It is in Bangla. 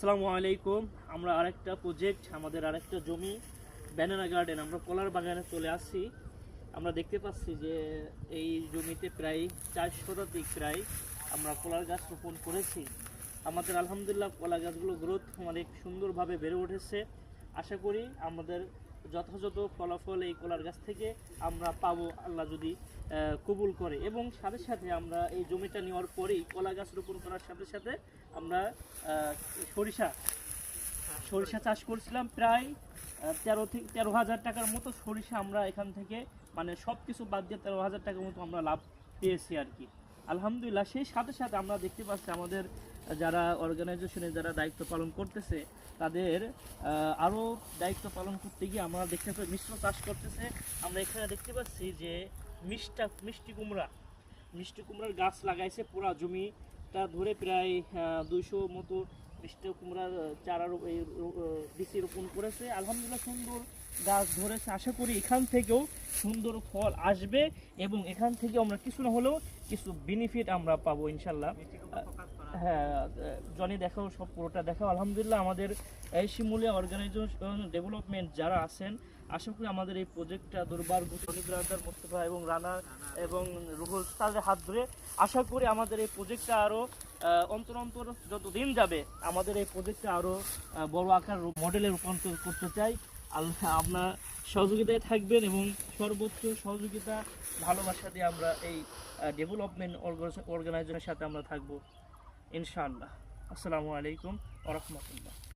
আসসালামু আলাইকুম। আমরা আরেকটা প্রজেক্ট, আমাদের আরেকটা জমি ব্যানানা গার্ডেন, আমরা কলার বাগানে চলে আসছি। আমরা দেখতে পাচ্ছি যে এই জমিতে প্রায় 4 শতাধিক প্রায় আমরা কলার গাছ রোপণ করেছি। আমাদের আলহামদুলিল্লাহ কলা গাছগুলো গ্রোথ অনেক সুন্দরভাবে বেড়ে উঠেছে। আশা করি আমাদের যথাযথ ফলাফল এই কলার গাছ থেকে আমরা পাবো, আল্লাহ যদি কবুল করে। এবং সাথে সাথে আমরা এই জমিটা নেওয়ার পরেই কলা গাছ রোপণ করার সাথে সাথে আমরা সরিষা সরিষা চাষ করছিলাম। প্রায় 13,000 টাকার মতো সরিষা আমরা এখান থেকে, মানে সব কিছু বাদ দিয়ে 13,000 টাকার মতো আমরা লাভ পেয়েছি আর কি, আলহামদুলিল্লাহ। সেই সাথে সাথে আমরা দেখতে পাচ্ছি আমাদের যারা অর্গানাইজেশনে যারা দায়িত্ব পালন করতেছে তাদের আরও দায়িত্ব পালন করতে গিয়ে আমরা দেখতে পাচ্ছি মিশ্র চাষ করতেছে। আমরা এখানে দেখতে পাচ্ছি যে মিষ্টি কুমড়ার গাছ লাগাইছে। পুরা জমিটা ধরে প্রায় 200 মতো মিষ্টি কুমড়ার চারা বীজ রোপণ করেছে। আলহামদুলিল্লাহ সুন্দর গাছ ধরেছে। আশা করি এখান থেকেও সুন্দর ফল আসবে এবং এখান থেকে আমরা কিছু না হলেও কিছু বেনিফিট আমরা পাবো ইনশাল্লাহ। হ্যাঁ, জনি দেখাও, সব পুরোটা দেখাও। আলহামদুলিল্লাহ আমাদের এই শিমুলিয়া অর্গানাইজেশন ডেভেলপমেন্ট যারা আছেন, আশা করি আমাদের এই প্রজেক্টটা দুর্বার মোস্তফা এবং রানা এবং রুহুল তাদের হাত ধরে আশা করি আমাদের এই প্রজেক্টটা আরও অন্তর যত দিন যাবে আমাদের এই প্রজেক্টটা আরও বড় আকার মডেলে রূপান্তর করতে চাই। আপনার সহযোগিতায় থাকবেন এবং সর্বোচ্চ সহযোগিতা ভালোবাসা দিয়ে আমরা এই ডেভেলপমেন্ট অর্গানাইজেশনের সাথে আমরা থাকবো ইনশাআল্লাহ। আসসালামু আলাইকুম ওয়া রাহমাতুল্লাহ।